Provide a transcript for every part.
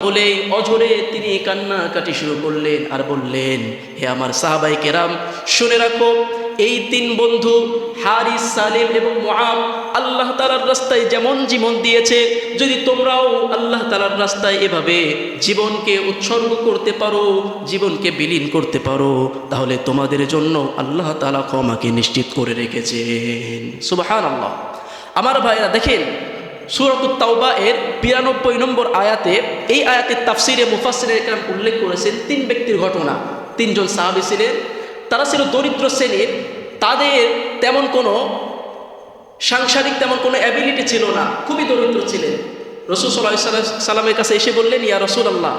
বলে অঝরে তিনি কান্নাকাটি শুরু করলেন আর বললেন, হে আমার সাহাবায়ে কেরাম, শুনে রাখো, এই তিন বন্ধু হারিস, সালিম এবং মুআব আল্লাহ তাআলার রাস্তায় যেমন জীবন দিয়েছে, যদি তোমরাও আল্লাহ তাআলার রাস্তায় এভাবে জীবনকে উৎসর্গ করতে পারো, জীবনকে বিলীন করতে পারো, তাহলে তোমাদের জন্য আল্লাহ তাআলা ক্ষমাকে নিশ্চিত করে রেখেছেন। সুবহানাল্লাহ। আমার ভাইরা দেখেন, সূরাতুত তাওবা এর ৯২ নম্বর আয়াতে, এই আয়াতের তাফসিরে মুফাসসিরিনে কেরাম উল্লেখ করেছেন তিন ব্যক্তির ঘটনা। তিনজন সাহাবী ছিলেন, তারা ছিল দরিদ্র শ্রেণীর, তাদের তেমন কোনো সাংসারিক তেমন কোনো অ্যাবিলিটি ছিল না, খুবই দরিদ্র ছিলেন। রাসূল সাল্লাল্লাহু আলাইহি সাল্লামের কাছে এসে বললেন, ইয়া রাসূলুল্লাহ,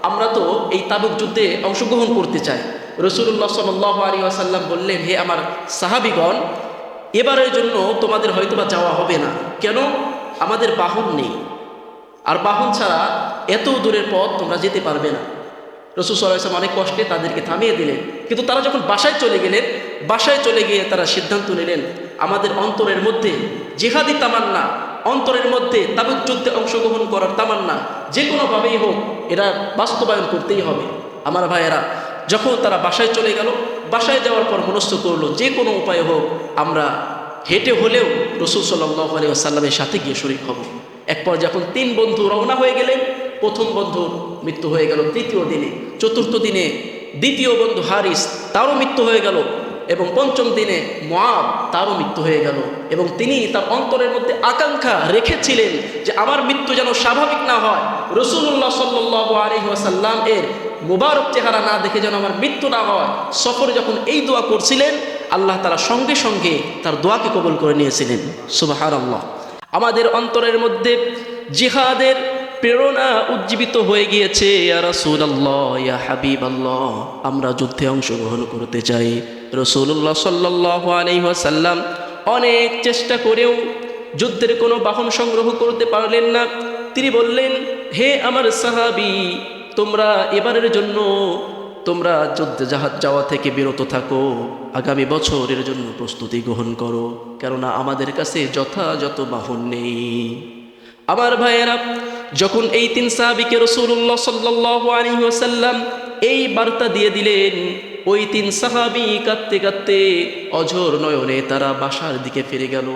আমরা তো এই তাবুক যুদ্ধে অংশগ্রহণ করতে চাই। রাসূলুল্লাহ সাল্লাল্লাহু আলাইহি ওয়াসাল্লাম বললেন, হে আমার সাহাবীগণ, এবারের জন্য তোমাদের হয়তোবা যাওয়া হবে না। কেন? আমাদের বাহন নেই, আর বাহন ছাড়া এত দূরের পথ তোমরা যেতে পারবে না। রাসূল সাল্লাল্লাহু আলাইহি ওয়াসাল্লাম অনেক কষ্টে তাদেরকে থামিয়ে দিলেন। কিন্তু তারা যখন বাসায় চলে গেলেন, বাসায় চলে গিয়ে তারা সিদ্ধান্ত নিলেন, আমাদের অন্তরের মধ্যে জিহাদি তামান্না, অন্তরের মধ্যে তাবুক যুদ্ধে অংশগ্রহণ করার তামান্না যে কোনোভাবেই হোক এটা বাস্তবায়ন করতেই হবে। আমার ভাইয়েরা, যখন তারা বাসায় চলে গেল, বাসায় যাওয়ার পর মনস্থ করলো, যে কোনো উপায় হোক আমরা হেঁটে হলেও রাসূল সাল্লাল্লাহু আলাইহি ওয়াসাল্লামের সাথে গিয়ে শরীক হব। এরপর যখন তিন বন্ধু রওনা হয়ে গেলেন, প্রথম বন্ধুর মৃত্যু হয়ে গেল তৃতীয় দিনে, চতুর্থ দিনে দ্বিতীয় বন্ধু হারিস, তারও মৃত্যু হয়ে গেল, এবং পঞ্চম দিনে মুআব, তারও মৃত্যু হয়ে গেল। এবং তিনি তার অন্তরের মধ্যে আকাঙ্ক্ষা রেখেছিলেন যে আমার মৃত্যু যেন স্বাভাবিক না হয়, রাসূলুল্লাহ সাল্লাল্লাহু আলাইহি ওয়াসাল্লাম এর মুবারক চেহারা না দেখে যেন আমার মৃত্যু না হয়। সফরে যখন এই দোয়া করছিলেন, আল্লাহ তাআলা সঙ্গে সঙ্গে তার দোয়াকে কবুল করে নিয়েছিলেন। সুবহানাল্লাহ। আমাদের অন্তরের মধ্যে জিহাদের প্রেরণা উজ্জীবিত হয়ে গিয়েছে। ইয়া রাসূলুল্লাহ, ইয়া হাবিবাল্লাহ, আমরা যুদ্ধে অংশগ্রহণ করতে চাই। রাসূলুল্লাহ সাল্লাল্লাহু আলাইহি ওয়াসাল্লাম অনেক চেষ্টা করেও যুদ্ধের কোনো বাহন সংগ্রহ করতে পারলেন না। তিনি বললেন, হে আমার সাহাবী, তোমরা এবারের জন্য তোমরা যুদ্ধে জাহাজ যাওয়া থেকে বিরত থাকো, আগামী বছরের জন্য প্রস্তুতি গ্রহণ করো, কেননা আমাদের কাছে যথাযথ বাহন নেই। আমার ভাইয়েরা, যখন এই তিন সাহাবীকে রাসূলুল্লাহ সাল্লাল্লাহু আলাইহি ওয়াসাল্লাম এই বার্তা দিয়ে দিলেন, ওই তিন সাহাবী কাঁদতে কাঁদতে অঝোর নয়নে তারা বাসার দিকে ফিরে গেল।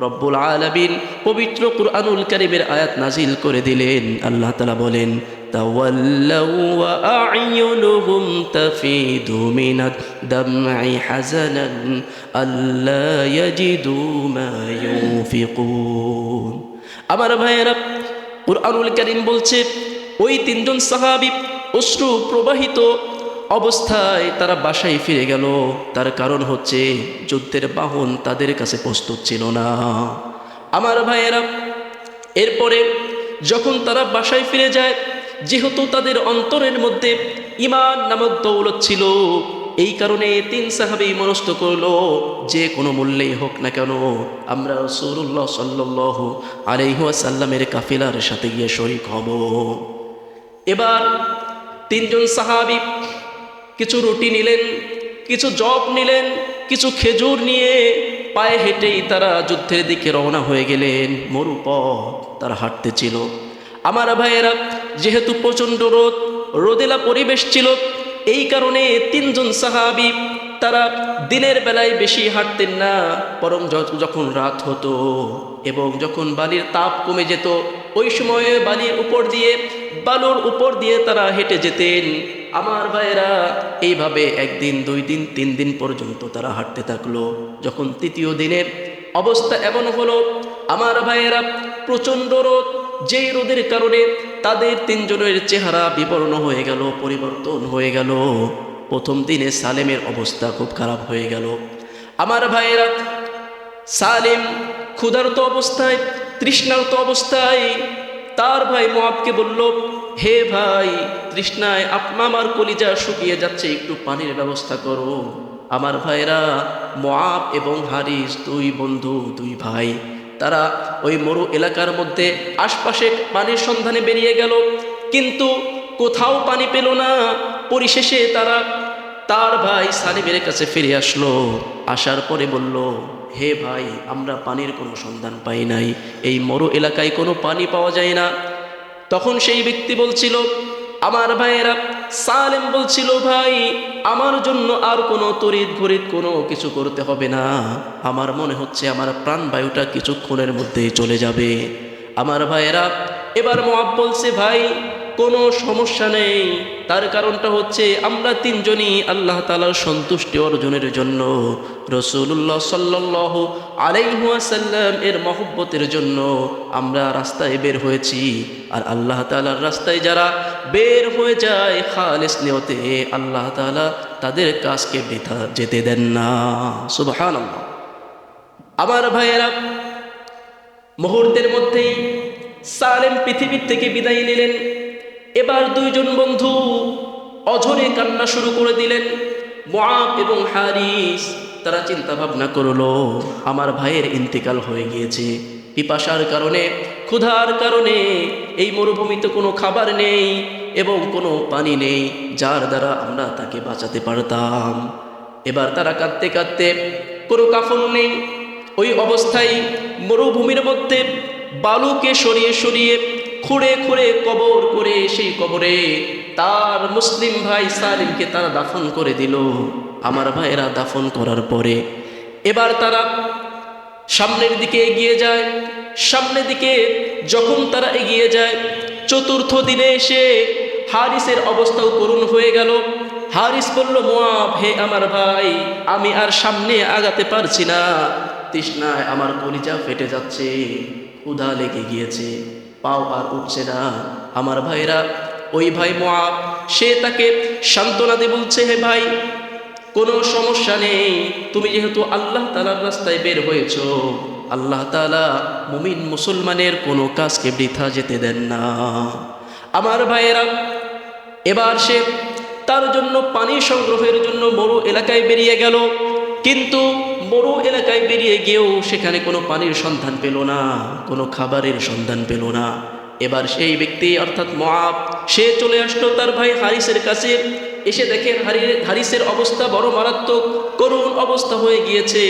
রব্বুল আলামিন পবিত্র কুরআনুল কারীমের আয়াত নাজিল করে দিলেন। আল্লাহ তাআলা বলেন, তাওয়াল্লাউ ওয়া আ'ইউনুহুম তাফিদু মিনাদ দাম'i হাযানান আল্লা ইয়াজিদু মা ইউনফিকুন। আমার ভাইয়েরা, কুরআনুল কারীম বলছে, ওই তিনজন সাহাবী অশ্রু প্রবাহিত অবস্থায় তারা বাসায় ফিরে গেল। তার কারণ হচ্ছে যুদ্ধের বাহন তাদের কাছে প্রস্তুত ছিল না। আমার ভাইয়েরা, এরপরে যখন তারা বাসায় ফিরে যায়, যেহেতু তাদের অন্তরের মধ্যে ঈমান নামক দৌলত ছিল, এই কারণে তিন সাহাবী মনস্থ করলো, যে কোনো মূল্যেই হোক না কেন আমরা রাসূলুল্লাহ সাল্লাল্লাহু আলাইহি ওয়াসাল্লামের কাফেলার সাথে গিয়ে শরীক হব। এবার তিনজন সাহাবী কিছু রুটি নিলেন, কিছু জব নিলেন, কিছু খেজুর নিয়ে পায়ে হেঁটেই তারা যুদ্ধের দিকে রওনা হয়ে গেলেন। মরুপথ তারা হাঁটতে ছিল। আমার ভাইয়েরা, যেহেতু প্রচণ্ড রোদেলা পরিবেশ ছিল, এই কারণে তিনজন সাহাবী তারা দিনের বেলায় বেশি হাঁটতেন না, বরং যখন রাত হতো এবং যখন বালির তাপ কমে যেত, ওই সময়ে বালুর উপর দিয়ে তারা হেঁটে যেতেন। আমার ভাইয়েরা, এইভাবে একদিন, 2 দিন, 3 দিন পর্যন্ত তারা হাঁটতে থাকলো। যখন তৃতীয় দিনের অবস্থা এমন হলো, আমার ভাইয়েরা, প্রচণ্ড রোদ, যেই রোদের কারণে তাদের তিনজনের চেহারা বিবর্ণ হয়ে গেল, পরিবর্তন হয়ে গেল। প্রথম দিনে সালেমের অবস্থা খুব খারাপ হয়ে গেল। আমার ভাইয়েরা, সালেম ক্ষুধার্ত অবস্থায়, তৃষ্ণার্ত অবস্থায় তার ভাই মুআবকে বলল, হে ভাই, তৃষ্ণায় আমার কলিজা শুকিয়ে যাচ্ছে, একটু পানির ব্যবস্থা করো। আমার ভাইরা, মুআব এবং হারিস, 2 বন্ধু, 2 ভাই, তারা ওই মরু এলাকার মধ্যে আশপাশে পানির সন্ধানে বেরিয়ে গেল, কিন্তু কোথাও পানি পেল না। পরিশেষে তারা তার ভাই সালিমের কাছে ফিরে আসলো। আসার পরে বলল, হে ভাই, আমরা পানির কোনো সন্ধান পাই নাই, এই মরু এলাকায় কোনো পানি পাওয়া যায় না। তখন সেই ব্যক্তি বলছিল, আমার ভাইয়েরা, সালেম বলছিল, ভাই আমার জন্য আর কোনো তড়িৎ ঘড়িৎ কোনো কিছু করতে হবে না, আমার মনে হচ্ছে আমার প্রাণবায়ুটা কিছুক্ষণের মধ্যেই চলে যাবে। আমার ভাইয়েরা, এবার মুআব বলছে, ভাই কোনো সমস্যা নেই, তার কারণটা হচ্ছে আমরা তিনজনই আল্লাহ তাআলার সন্তুষ্টি অর্জনের জন্য রাসূলুল্লাহ সাল্লাল্লাহু আলাইহি ওয়াসাল্লাম এর মহব্বতের জন্য আমরা রাস্তায় বের হয়েছি। আর আল্লাহ তাআলার রাস্তায় যারা বের হয়ে যায় খালিস নিয়তে, আল্লাহ তাআলা তাদের কাজকে বৃথা যেতে দেন না। সুবহানাল্লাহ। আমার ভাইয়েরা, মুহূর্তের মধ্যেই সালেম পৃথিবীর থেকে বিদায় নিলেন। এবার দুইজন বন্ধু অঝরে কান্না শুরু করে দিলেন। মুআব এবং হারিস তারা চিন্তা ভাবনা করলো, আমার ভাইয়ের ইন্তেকাল হয়ে গিয়েছে, পিপাসার কারণে, ক্ষুধার কারণে এই মরুভূমিতে কোনো খাবার নেই এবং কোনো পানি নেই যার দ্বারা আমরা তাকে বাঁচাতে পারতাম। এবার তারা কাঁদতে কাঁদতে, কোনো কাফন নেই, ওই অবস্থায় মরুভূমির মধ্যে বালুকে সরিয়ে সরিয়ে, খুঁড়ে খুঁড়ে কবর করে সেই কবরে তার মুসলিম ভাই সালিমকে তারা দাফন করে দিল। আমার ভাইয়েরা, দাফন করার পরে এবার তারা সামনের দিকে এগিয়ে যায়। সামনের দিকে যখন তারা এগিয়ে যায়, চতুর্থ দিনে এসে হারিসের অবস্থাও করুণ হয়ে গেল। হারিস বলল, মুআব, হে আমার ভাই, আমি আর সামনে আগাতে পারছি না, তৃষ্ণায় আমার কলিজা ফেটে যাচ্ছে, ক্ষুধা লেগে গিয়েছে, পাও আর উঠছে না। আমার ভাইরা, ওই ভাই মুআব সে তাকে সান্ত্বনা দিয়ে বলছে, হে ভাই, কোনো সমস্যা নেই, তুমি যেহেতু আল্লাহ তাআলার রাস্তায় বের হয়েছো, আল্লাহ তাআলা মুমিন মুসলমানের কোনো কাজকে বৃথা যেতে দেন না। আমার ভাইয়েরা, এবার সে তার জন্য পানি সংগ্রহের জন্য মরু এলাকায় বেরিয়ে গেল, কিন্তু মরু এলাকায় বেরিয়ে গিয়েও সেখানে কোনো পানির সন্ধান পেল না, কোনো খাবারের সন্ধান পেল না। এবার সেই ব্যক্তি অর্থাৎ মুআব সে চলে আসলো তার ভাই হারিসের কাছে। এসে দেখে হারিসের অবস্থা বড় মারাত্মক, করুণ অবস্থা হয়ে গিয়েছে।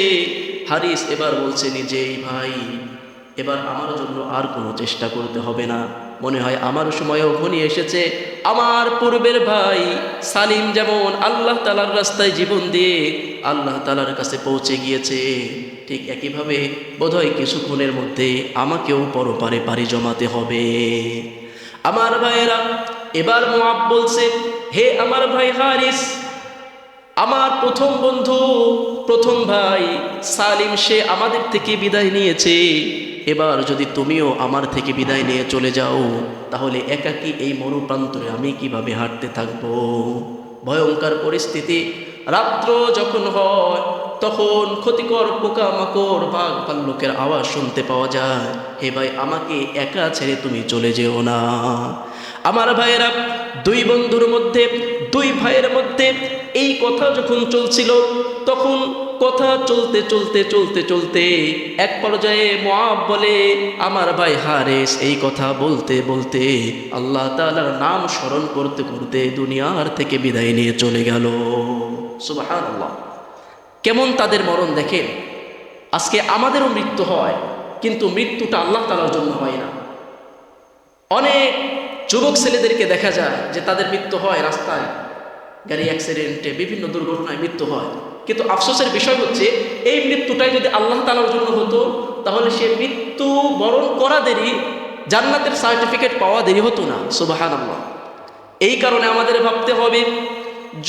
হারিস এবার বলছে নিজেই, ভাই এবার আমার জন্য আর কোনো চেষ্টা করতে হবে না, মনে হয় আমার সময়ও ঘনিয়ে এসেছে। আমার পূর্বের ভাই সালিম যেমন আল্লাহ তাআলার রাস্তায় জীবন দিয়ে আল্লাহ তাআলার কাছে পৌঁছে গিয়েছে, ঠিক একইভাবে বোধহয় কিছুক্ষণের মধ্যে আমাকেও পরপারে পাড়ি জমাতে হবে। আমার ভাইয়েরা, এবার মুআব বলছে, হে আমার ভাই হারিস, আমার প্রথম বন্ধু, প্রথম ভাই সালিম সে আমাদের থেকে বিদায় নিয়েছে, এবার যদি তুমিও আমার থেকে বিদায় নিয়ে চলে যাও, তাহলে একাকী এই মরুপ্রান্তরে আমি কিভাবে হাঁটতে থাকবো? ভয়ঙ্কর পরিস্থিতি। রাত্র যখন হয় তখন ক্ষতিকর পোকামাকড়, বাঘ ভাল্লুকের আওয়াজ শুনতে পাওয়া যায়। হে ভাই, আমাকে একা ছেড়ে তুমি চলে যেও না। আমার ভাইয়েরা, দুই বন্ধুর মধ্যে, দুই ভাইয়ের মধ্যে এই কথা যখন চলছিল, তখন কথা চলতে চলতে চলতে চলতে এক পর্যায়ে মুআব বলে, আমার ভাই হারিস এই কথা বলতে বলতে আল্লাহ তাআলার নাম স্মরণ করতে করতে দুনিয়ার থেকে বিদায় নিয়ে চলে গেল। সুবহানাল্লাহ। কেমন তাদের মরণ দেখেন। আজকে আমাদেরও মৃত্যু হয়, কিন্তু মৃত্যুটা আল্লাহ তাআলার জন্য হয় না। অনেক যুবক ছেলেদেরকে দেখা যায় যে তাদের মৃত্যু হয় রাস্তায়, গাড়ি অ্যাক্সিডেন্টে, বিভিন্ন দুর্ঘটনায় মৃত্যু হয়, কিন্তু আফসোসের বিষয় হচ্ছে এই মৃত্যুটাই যদি আল্লাহ তাআলার জন্য হতো, তাহলে সে মৃত্যু বরণ করা দেরি, জান্নাতের সার্টিফিকেট পাওয়া দেরি হতো না। সুবহানাল্লাহ। এই কারণে আমাদের ভাবতে হবে,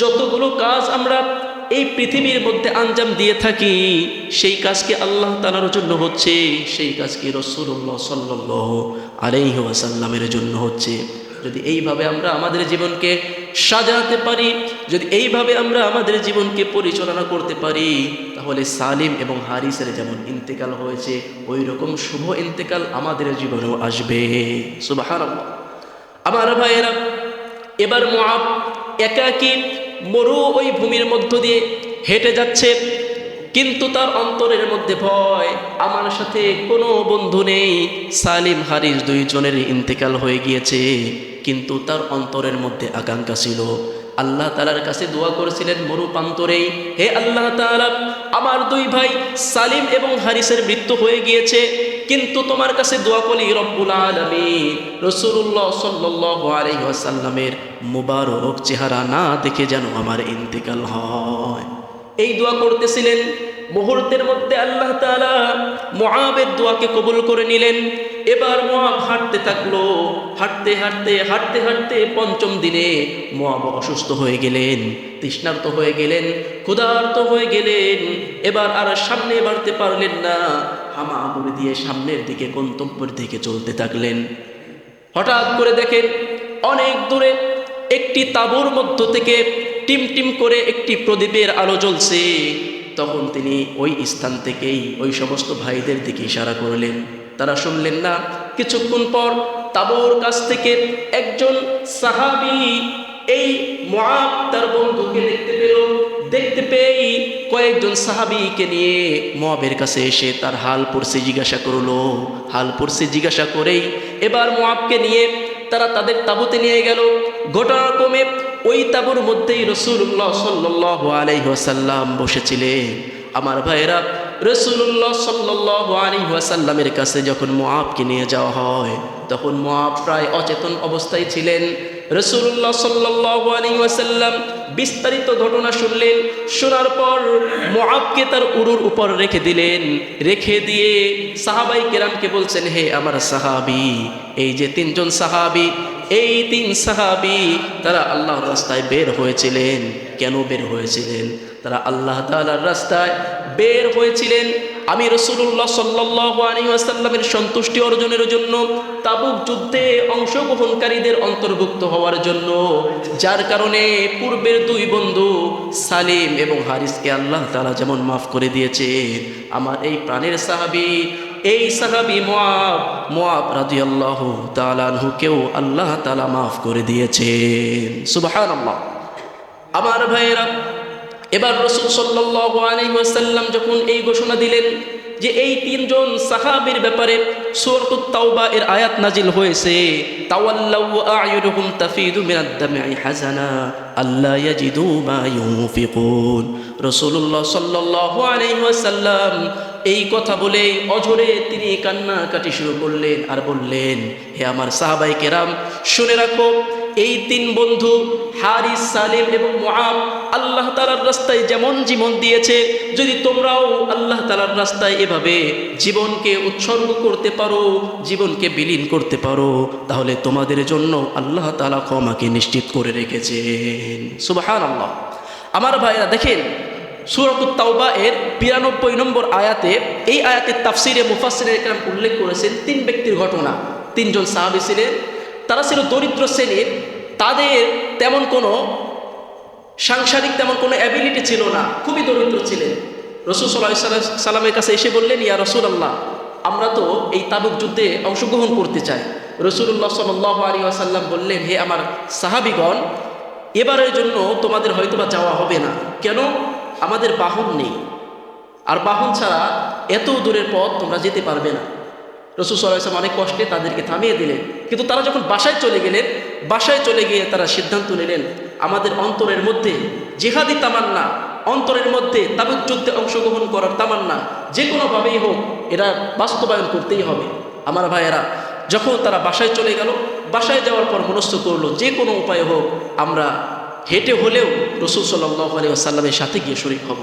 যতগুলো কাজ আমরা এই পৃথিবীর মধ্যে আঞ্জাম দিয়ে থাকি, সেই কাজকে আল্লাহ তাআলার জন্য হচ্ছে, সেই কাজকে রাসূলুল্লাহ সাল্লাল্লাহু আলাইহি ওয়াসাল্লামের জন্য হচ্ছে। যদি এইভাবে আমরা আমাদের জীবনকে সাজাতে পারি, যদি এইভাবে আমরা আমাদের জীবনকে পরিচালনা করতে পারি, তাহলে সালিম এবং হারিসের যেমন ইন্তেকাল হয়েছে, ওই রকম শুভ ইন্তেকাল আমাদের জীবনেও আসবে। সুবহানাল্লাহ। আমার ভাইয়েরা, এবার মুআব একাকী মরু ওই ভূমির মধ্য দিয়ে হেঁটে যাচ্ছে, কিন্তু তার অন্তরের মধ্যে ভয়, আমার সাথে কোনো বন্ধু নেই। সালিম হারিস দুইজনের ইন্তেকাল হয়ে গিয়েছে, কিন্তু তার অন্তরের মধ্যে আকাঙ্ক্ষা ছিল। আল্লাহ তাআলার কাছে দোয়া করেছিলেন মরু প্রান্তরেই, হে আল্লাহ তাআলা, আমার দুই ভাই সালিম এবং হারিসের মৃত্যু হয়ে গিয়েছে, কিন্তু তোমার কাছে দোয়া করি রব্বুল আলামিন রাসূলুল্লাহ সাল্লাল্লাহু আলাইহি ওয়াসাল্লামের মুবারক চেহারা না দেখে যেন আমার ইন্তেকাল হয়। এই দোয়া করতেছিলেন, মুহূর্তের মধ্যে আল্লাহ তাআলা মুআবের দোয়াকে কবুল করে নিলেন। এবার মুআব হাঁটতে থাকলো, হাঁটতে হাঁটতে হাঁটতে হাঁটতে পঞ্চম দিনে মুআব অসুস্থ হয়ে গেলেন, তৃষ্ণার্ত হয়ে গেলেন, ক্ষুধার্ত হয়ে গেলেন। এবার আর সামনে বাড়তে পারলেন না, হামাগুড়ি দিয়ে সামনের দিকে গন্তব্যের দিকে চলতে থাকলেন। হঠাৎ করে দেখেন অনেক দূরে একটি তাঁবুর মধ্য থেকে টিম টিম করে একটি প্রদীপের আলো জ্বলছে। তখন তিনি ওই স্থান থেকেই ওই সমস্ত ভাইদের দিকে ইশারা করলেন, তারা শুনলেন না। কিছুক্ষণ পর তাঁবুর কাছ থেকে একজন সাহাবী এই মুআব তার বন্ধুকে দেখতে পেল। দেখতে পেয়ে কয়েকজন সাহাবীকে নিয়ে মুআবের কাছে এসে তার হাল পরিস্থিতি জিজ্ঞাসা করলো। হাল পরিস্থিতি জিজ্ঞাসা করেই এবার মুআবকে নিয়ে তারা তাদের তাঁবুতে নিয়ে গেল। ঘটনাক্রমে ওই তাঁবুর মধ্যেই রাসূলুল্লাহ সাল্লাল্লাহু আলাইহি ওয়াসাল্লাম বসেছিলেন। আমার ভাইরা, রাসূলুল্লাহ সাল্লাল্লাহু আলাইহি ওয়াসাল্লামের কাছে যখন মুআবকে নিয়ে যাওয়া হয় তখন মুআব প্রায় অচেতন অবস্থায় ছিলেন। রাসূলুল্লাহ সাল্লাল্লাহু আলাইহি ওয়াসাল্লাম বিস্তারিত ঘটনা শুনলেন। শোনার পর মুআবকে তার উরুর উপর রেখে দিলেন। রেখে দিয়ে সাহাবাই কেরামকে বলছেন, হে আমার সাহাবী, এই যে তিনজন সাহাবী, এই তিন সাহাবী তারা আল্লাহর রাস্তায় বের হয়েছিলেন। কেন বের হয়েছিলেন? তারা আল্লাহ তাআলার রাস্তায় বের হয়েছিলেন আমি রাসূলুল্লাহ সাল্লাল্লাহু আলাইহি ওয়াসাল্লামের সন্তুষ্টি অর্জনের জন্য, তাবুক যুদ্ধে অংশগ্রহণকারীদের অন্তর্ভুক্ত হওয়ার জন্য। যার কারণে পূর্বের দুই বন্ধু সালিম এবং হারিসকে আল্লাহ তাআলা যেমন মাফ করে দিয়েছেন, আমার এই প্রাণের সাহাবী, এই সাহাবী মুআব রাদিয়াল্লাহু তাআলা আনহুকেও আল্লাহ তাআলা মাফ করে দিয়েছেন। সুবহানাল্লাহ। আমার ভাইয়েরা, এবার রাসূল সাল্লাল্লাহু আলাইহি ওয়াসাল্লাম যখন এই ঘোষণা দিলেন যে এই তিনজন সাহাবীর ব্যাপারে সূরাতুত তাওবা এর আয়াত নাজিল হয়েছে, তাওয়াল্লাউ আ'য়ুনুহুম তাফিদু মিনাদ দাম'i হাযানা আল্লা ইয়াজিদু মা ইউনফিকুন। রাসূলুল্লাহ সাল্লাল্লাহু আলাইহি ওয়াসাল্লাম এই কথা বলে অঝরে তিনি কান্নাকাটি শুরু করলেন আর বললেন, হে আমার সাহাবায়ে কেরাম, শুনে রাখো, এই তিন বন্ধু হারিস, সালিম এবং মুআব আল্লাহ তাআলার রাস্তায় যেমন জীবন দিয়েছে, যদি তোমরাও আল্লাহ তাআলার রাস্তায় এভাবে জীবনকে উৎসর্গ করতে পারো, জীবনকে বিলীন করতে পারো, তাহলে তোমাদের জন্য আল্লাহ তাআলা ক্ষমাকে নিশ্চিত করে রেখেছেন। সুবহানাল্লাহ। আমার ভাইরা দেখেন, সূরাতুত তাওবা এর 92 নম্বর আয়াতে, এই আয়াতের তাফসিরে মুফাসসিরিনে কেরাম উল্লেখ করেছেন তিন ব্যক্তির ঘটনা। তিনজন সাহাবী ছিলেন, তারা ছিল দরিদ্র শ্রেণীর, তাদের তেমন কোনো সাংসারিক তেমন কোনো অ্যাবিলিটি ছিল না, খুবই দরিদ্র ছিলেন। রাসূল সাল্লাল্লাহু আলাইহি সাল্লামের কাছে এসে বললেন, ইয়া রাসূলুল্লাহ, আমরা তো এই তাবুক যুদ্ধে অংশগ্রহণ করতে চাই। রাসূলুল্লাহ সাল্লাল্লাহু আলাইহি ওয়াসাল্লাম বললেন, হে আমার সাহাবীগণ, এবারের জন্য তোমাদের হয়তোবা যাওয়া হবে না। কেন? আমাদের বাহন নেই, আর বাহন ছাড়া এত দূরের পথ তোমরা যেতে পারবে না। রাসূল সাল্লাল্লাহু আলাইহি ওয়াসাল্লাম অনেক কষ্টে তাদেরকে থামিয়ে দিলেন। কিন্তু তারা যখন বাসায় চলে গেলেন, বাসায় চলে গিয়ে তারা সিদ্ধান্ত নিলেন, আমাদের অন্তরের মধ্যে জিহাদি তামান্না, অন্তরের মধ্যে তাবুক যুদ্ধে অংশগ্রহণ করার তামান্না যে কোনোভাবেই হোক এরা বাস্তবায়ন করতেই হবে। আমার ভাইয়েরা, যখন তারা বাসায় চলে গেল, বাসায় যাওয়ার পর মনস্থ করলো যে কোনো উপায় হোক আমরা হেঁটে হলেও রাসূল সাল্লাল্লাহু আলাইহি ওয়াসাল্লামের সাথে গিয়ে শরীক হব।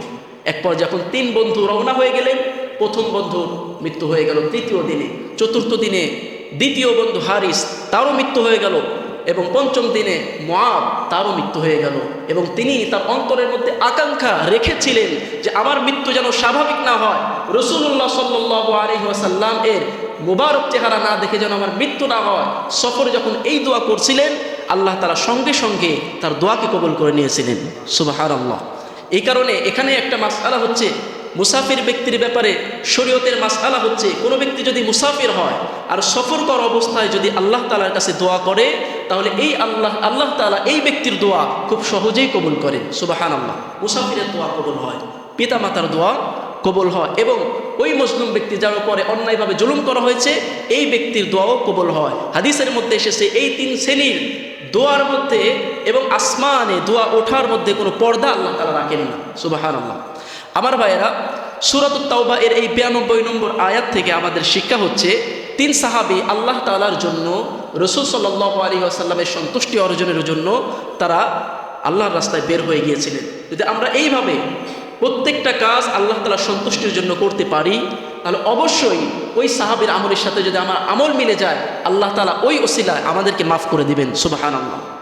এরপর যখন তিন বন্ধু রওনা হয়ে গেলেন, প্রথম বন্ধুর মৃত্যু হয়ে গেল তৃতীয় দিনে, চতুর্থ দিনে দ্বিতীয় বন্ধু হারিস, তারও মৃত্যু হয়ে গেল, এবং পঞ্চম দিনে মুআব, তারও মৃত্যু হয়ে গেল। এবং তিনি তার অন্তরের মধ্যে আকাঙ্ক্ষা রেখেছিলেন যে আমার মৃত্যু যেন স্বাভাবিক না হয়, রাসূলুল্লাহ সাল্লাল্লাহু আলাইহি ওয়াসাল্লাম এর মুবারক চেহারা না দেখে যেন আমার মৃত্যু না হয়। সফরে যখন এই দোয়া করছিলেন, আল্লাহ তাআলা সঙ্গে সঙ্গে তার দোয়াকে কবুল করে নিয়েছিলেন। সুবহানাল্লাহ। এই কারণে এখানে একটা মাসআলা হচ্ছে, মুসাফির ব্যক্তির ব্যাপারে শরীয়তের মাসআলা হচ্ছে, কোনো ব্যক্তি যদি মুসাফির হয় আর সফর করা অবস্থায় যদি আল্লাহ তাআলার কাছে দোয়া করে, তাহলে এই আল্লাহ তাআলা এই ব্যক্তির দোয়া খুব সহজেই কবুল করেন। সুবহানাল্লাহ। মুসাফিরের দোয়া কবুল হয়, পিতামাতার দোয়া কবুল হয়, এবং ওই মুসলিম ব্যক্তি যার উপরে অন্যায়ভাবে জুলুম করা হয়েছে এই ব্যক্তির দোয়াও কবুল হয়। হাদিসের মধ্যে এসেছে এই তিন শ্রেণীর দোয়ার মধ্যে এবং আসমানে দোয়া ওঠার মধ্যে কোনো পর্দা আল্লাহ তাআলা রাখেন না। সুবহানাল্লাহ। আমার ভাইয়েরা, সূরাতুত তাওবা এর এই 92 নম্বর আয়াত থেকে আমাদের শিক্ষা হচ্ছে 3 সাহাবী আল্লাহ তাআলার জন্য রাসূল সাল্লাল্লাহু আলাইহি ওয়াসাল্লামের সন্তুষ্টি অর্জনের জন্য তারা আল্লাহর রাস্তায় বের হয়ে গিয়েছিলেন। যদি আমরা এইভাবে প্রত্যেকটা কাজ আল্লাহ তাআলার সন্তুষ্টির জন্য করতে পারি, তাহলে অবশ্যই ওই সাহাবীর আমলের সাথে যদি আমার আমল মিলে যায়, আল্লাহ তাআলা ওই ওসিলায় আমাদেরকে মাফ করে দিবেন। সুবহানাল্লাহ।